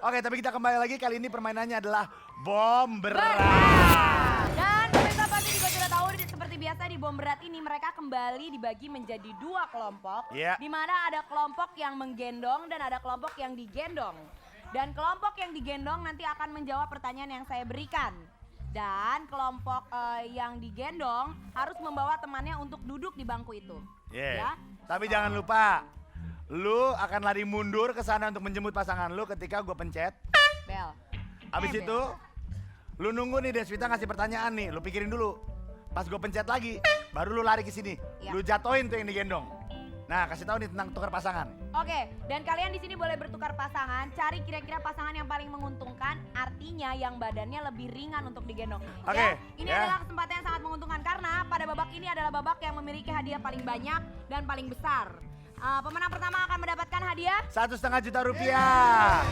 Oke, tapi kita kembali lagi. Kali ini permainannya adalah bom berat. Dan pemirsa pasti juga sudah tahu seperti biasa di bom berat ini mereka kembali dibagi menjadi dua kelompok. Iya. Di mana ada kelompok yang menggendong dan ada kelompok yang digendong. Dan kelompok yang digendong nanti akan menjawab pertanyaan yang saya berikan. Dan kelompok yang digendong harus membawa temannya untuk duduk di bangku itu. Yeah. Ya. Tapi jangan lupa, lu akan lari mundur ke sana untuk menjemput pasangan lu ketika gue pencet. Bel. Abis Bel. itu, lu nunggu nih Deswita ngasih pertanyaan nih, lu pikirin dulu. Pas gue pencet lagi, baru lu lari ke sini. Iya. Lu jatoin tuh yang digendong. Nah, kasih tahu nih tentang tukar pasangan. Oke, dan kalian di sini boleh bertukar pasangan, cari kira-kira pasangan yang paling menguntungkan, artinya yang badannya lebih ringan untuk digendong. Oke, Ya, ini ya. adalah kesempatan yang sangat menguntungkan karena pada babak ini adalah babak yang memiliki hadiah paling banyak dan paling besar. Pemenang pertama akan mendapatkan hadiah, 1,5 juta rupiah.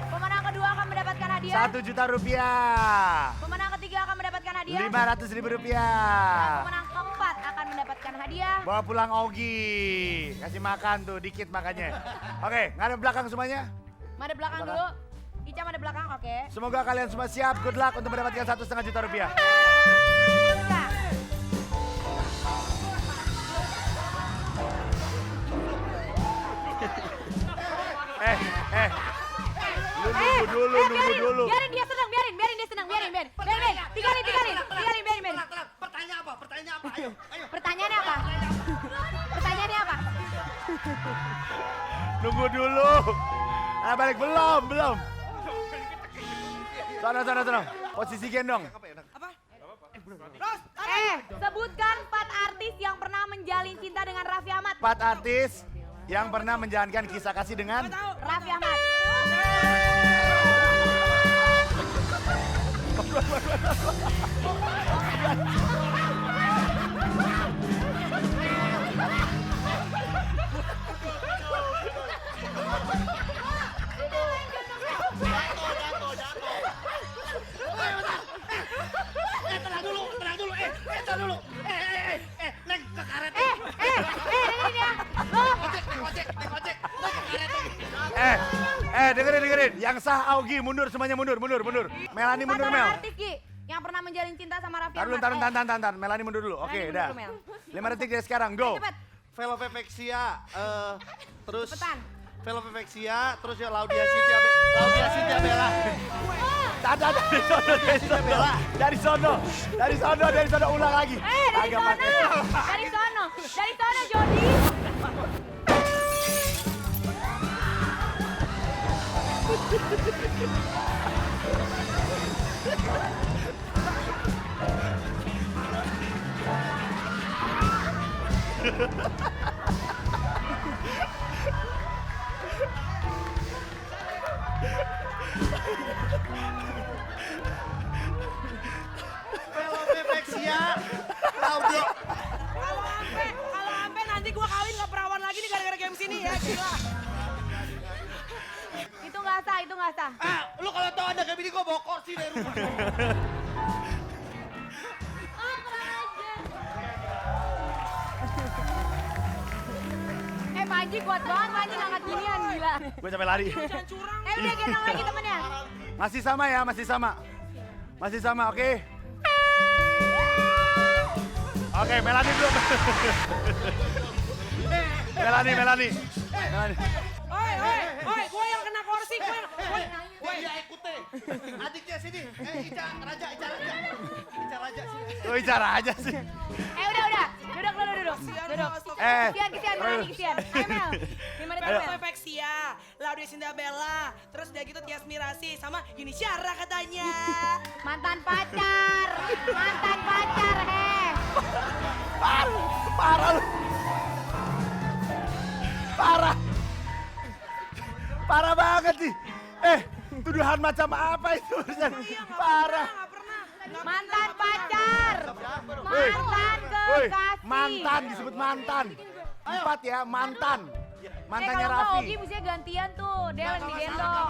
pemenang kedua akan mendapatkan hadiah, 1 juta rupiah. pemenang ketiga akan mendapatkan hadiah, 500.000 dan rupiah. pemenang keempat akan mendapatkan hadiah. Bawa pulang Ogi. Kasih makan tuh, dikit makannya. Oke, ngadep belakang semuanya. Madep belakang Belakang. dulu, Ica madep belakang, oke. Semoga kalian semua siap. Good luck untuk mendapatkan 1,5 juta rupiah. Ica. Lu nunggu dulu, nunggu dulu. Biarin dia senang, biarin dia senang, biarin. Tinggalin. Biarin. Pertanyaan apa? Ayo. Pertanyaannya apa? Pertanyaannya apa? Nunggu dulu. Balik belum. Sana. Posisi gendong. Sebutkan 4 artis yang pernah menjalin cinta dengan Raffi Ahmad. 4 artis yang pernah menjalankan kisah kasih dengan Raffi Ahmad. Tenang dulu. Neng ke karet. Dengerin ya. Lo, Naik ojek. Neng ke karet. dengerin. Yang sah Augie mundur, semuanya mundur. Melani mundur, 4 Mel. orang artis Ki yang pernah menjalin cinta sama Raffi Tahan Ahmad. dulu. Melani mundur dulu. Oke, Melani udah. mundur dulu, 5 detik dari sekarang, go. Cepet, Velovevexia, terus cepetan. Velovevexia, terus ya Laudia Cynthia Bella. Dari sono, ulang lagi. Dari Agak pakai. sono, Jody. Velovevexia, Laudia. Kalau ampe nanti gua kawin gak perawan lagi nih gara-gara game sini ya, gila. Itu nggak sah. Lu kalau tau ada kayak gini gua bawa kursi dari rumah. Panji kuat banget, Panji ngangkat ginian, gila. Gue sampai lari. Jangan curang. Udah gendong lagi temennya. Masih sama, oke? Oke, Melani belum. Melani. Oi, gua yang kena kursi, Dia ikutnya. Adiknya sini. Ica Raja. Lu bicara aja sih. Udah. Duduk. Kesian. Ayo Mel, 5 menit Mel. Velovevexia, Laudia Cynthia Bella, terus udah gitu Tias Mirasih sama Yuni Syara katanya. Mantan pacar, Parah lu. Parah banget nih. Tuduhan macam apa itu? Parah. Gak pernah. Mantan pacar, Woi, kekasih. mantan disebut mantan. 4 ya, mantan. Mantannya Kalau Raffi. Ogi mestinya gantian tuh, dia yang digendong.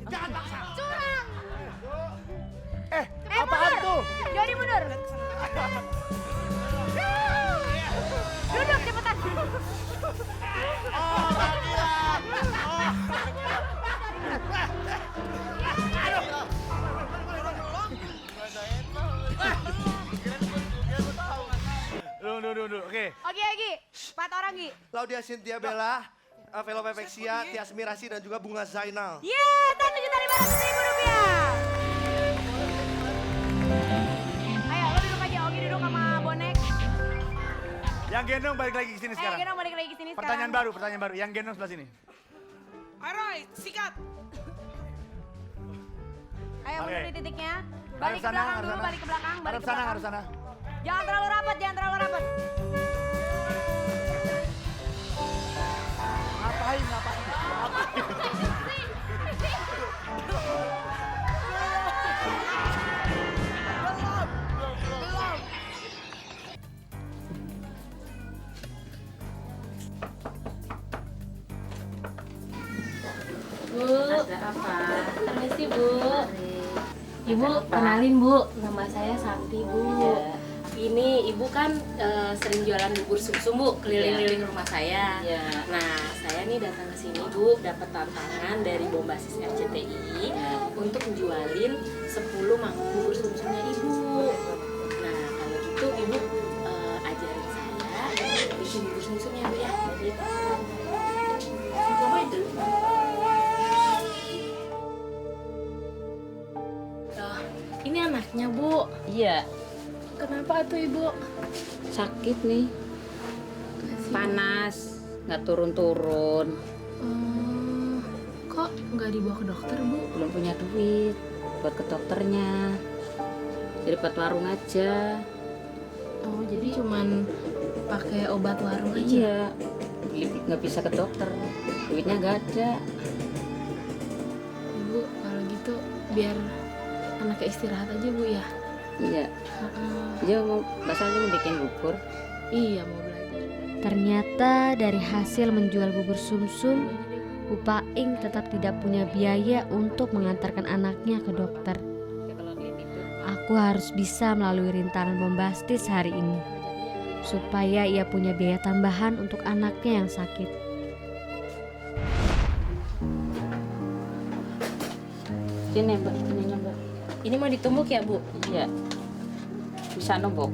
Jangan paksa. Curang. Apaan tuh? Jody mundur. Duduk cepetan. Oh, Bagila. lagi. Laudia Cynthia Bella, Velo Pepexia, Tias Mirasi dan juga Bunga Zainal. +1.500.000 rupiah. Ayo, lo duduk aja. Ogi duduk sama bonek. Yang gendong balik lagi ke sini sekarang. Gendong balik lagi ke sini Pertanyaan sekarang. baru. Yang gendong sebelah sini. Aroy, sikat. Ayo Oke. mundur di titiknya. Harus Balik ke sana, belakang harus dulu, sana. balik ke belakang, balik Harus ke sana, belakang. harus sana. Jangan terlalu rapat, jangan terlalu rapat. Ngapain? Bu, ada apa? Permisi Bu. Ibu kenalin Bu, nama saya Santi Bu. Ini Ibu kan sering jualan bubur sumsum Bu, keliling-keliling rumah saya. Nah, saya nih datang ke sini Bu, dapat tantangan dari Bombasis RCTI untuk jualin 10 mangkok bubur sumsumnya Ibu. Nah, kalau gitu Ibu ajarin saya bikin bubur sumsumnya Bu ya. Coba itu. Ini anaknya Bu. Iya, Kenapa tuh Ibu? sakit nih, panas, nggak turun-turun, Kok nggak dibawa ke dokter Bu? belum punya duit buat ke dokternya, jadi buat warung aja. Oh jadi cuman pakai obat warung aja? Iya, nggak bisa ke dokter, duitnya nggak ada. Ibu kalau gitu biar anaknya istirahat aja Bu ya? Iya, dia mau bahasanya mau bikin bubur. Iya mau belajar. Ternyata dari hasil menjual bubur sumsum, Bu Paing tetap tidak punya biaya untuk mengantarkan anaknya ke dokter. Aku harus bisa melalui rintangan bombastis hari ini, supaya ia punya biaya tambahan untuk anaknya yang sakit. Sini Mbak, ini Mbak. Ini mau ditumbuk ya Bu? Iya, bisa numbuk.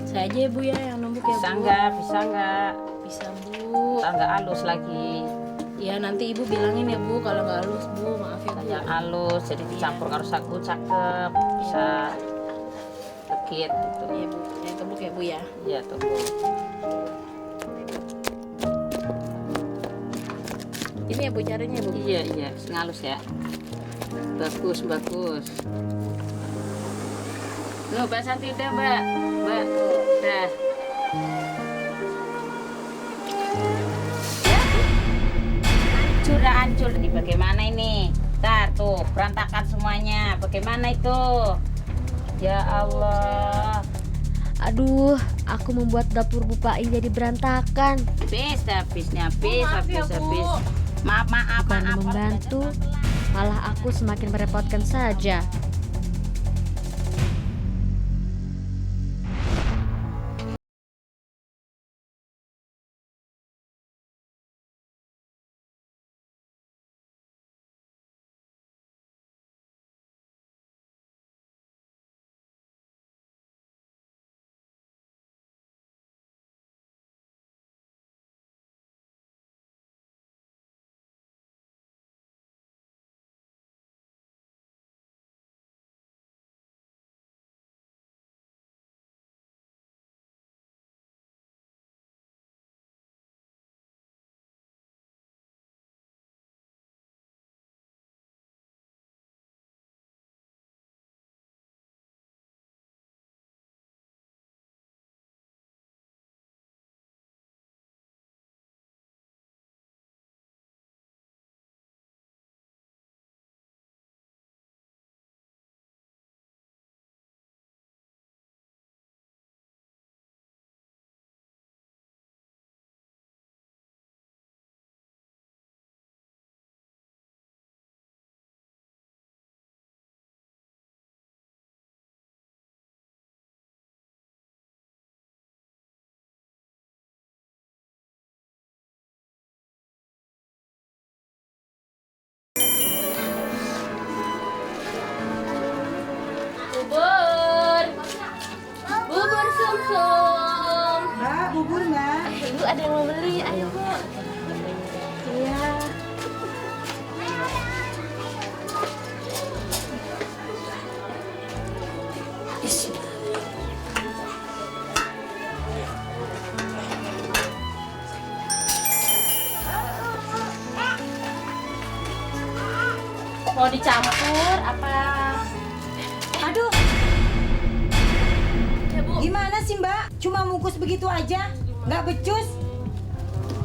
Saya aja ya Bu ya yang numbuk ya Bu? Bisa nggak? Bisa Bu. Nggak halus lagi. Ya nanti Ibu bilangin ya Bu kalau nggak halus Bu, maaf ya Bu. Yang halus, jadi dicampur karo sagu cakep, bisa legit gitu. Iya Bu, yang tumbuk ya Bu ya? Iya tumbuk. Ini ya Bu caranya Bu? Iya, ngalus ya. Bagus. Loh, Mbak Santi udah, Mbak. Udah. Hancur. Ini bagaimana ini? Ntar tuh, berantakan semuanya. Bagaimana itu? Ya Allah. Aduh, aku membuat dapur Bu Paing jadi berantakan. Habisnya. Maaf. Bukan membantu, malah aku semakin merepotkan saja. ada yang mau beli. Ayo Bu. Iya. Mau dicampur apa? Aduh, Ya Bu. gimana sih Mbak? Cuma bungkus begitu aja? Nggak becus?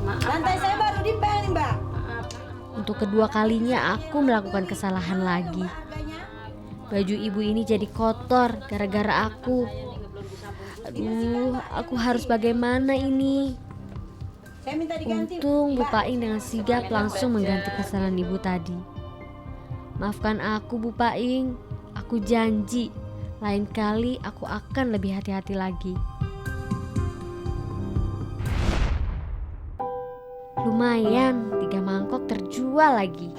Maaf. Lantai saya baru dipel nih Mbak. Maaf. Untuk kedua kalinya aku melakukan kesalahan lagi. Harganya? Baju ibu ini jadi kotor gara-gara aku. Aduh, aku harus bagaimana ini? Saya minta diganti. Untung Bu Mbak. Paing dengan sigap langsung mengganti kesalahan ibu tadi. Maafkan aku Bu Paing, aku janji lain kali aku akan lebih hati-hati lagi. Lumayan, 3 mangkok terjual lagi.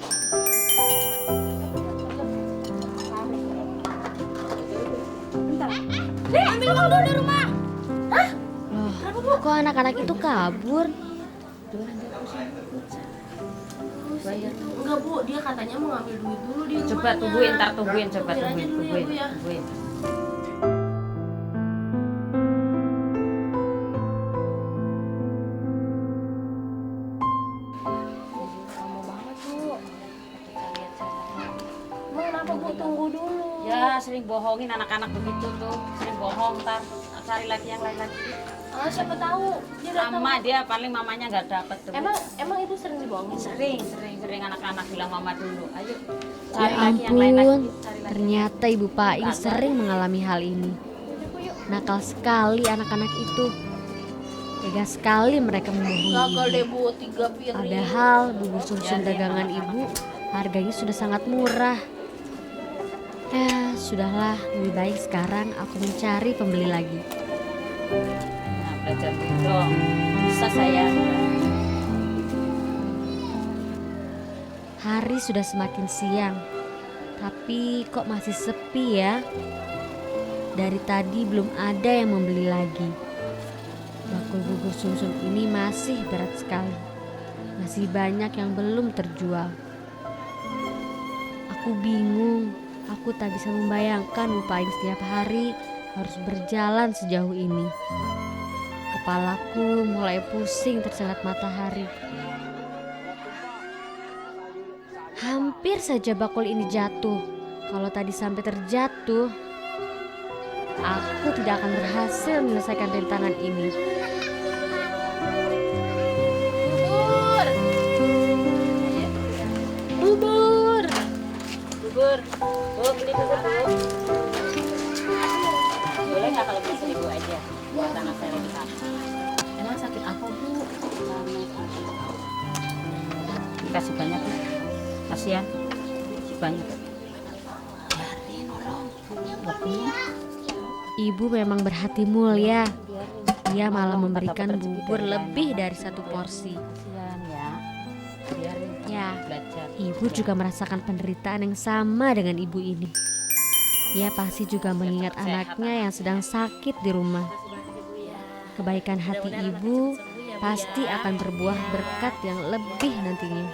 Ambil uang dulu dari rumah. Loh, kok anak-anak itu kabur? Enggak Bu, dia katanya mau ngambil duit dulu di Coba rumahnya. tungguin, ntar tungguin, coba Tungguin aja tungguin, dulu ya, tungguin, Bu, ya. tungguin. Lama banget Bu. Bu, kenapa Bu? Tunggu dulu. Ya sering bohongin anak-anak begitu tuh, sering bohong ntar cari lagi yang lain lagi. Ah, siapa tahu dia datang. Sama dia paling mamanya nggak dapet tuh. Emang ibu sering dibohongin? Sering anak-anak bilang mama dulu. Ayo Ya cari lagi yang lain lagi. ampun, Cari lagi. ternyata Ibu Paing sering mengalami hal ini. Nakal sekali anak-anak itu. Tega sekali mereka membohongi Gagal deh ibu. Bu, 3 piring. Padahal bubur sumsum dagangan ibu harganya sudah sangat murah. Ya, sudahlah, lebih baik sekarang aku mencari pembeli lagi. Nah, belajar dong. Bisa saya. Hari sudah semakin siang, tapi kok masih sepi ya? Dari tadi belum ada yang membeli lagi. Bakul bubur sumsum ini masih berat sekali. Masih banyak yang belum terjual. Aku bingung. Aku tak bisa membayangkan Bu Paing setiap hari harus berjalan sejauh ini. Kepalaku mulai pusing tersengat matahari. Hampir saja bakul ini jatuh. Kalau tadi sampai terjatuh, aku tidak akan berhasil menyelesaikan rintangan ini. Bubur. Bubur. Bubur. Bu, beli bubur Bu. Boleh nggak kalau beli 1.000 aja? Buat anak saya lagi sakit. Emang sakit apa Bu? Kasih banyak Bu. Kasihan. Banyak. Ibu memang berhati mulia. Dia malah memberikan bubur lebih dari 1 porsi. Kasihan ya. Biarin Ya, belajar. ibu juga merasakan penderitaan yang sama dengan ibu ini. Ia pasti juga mengingat anaknya yang sedang sakit di rumah. Kebaikan hati ibu pasti akan berbuah berkat yang lebih nantinya.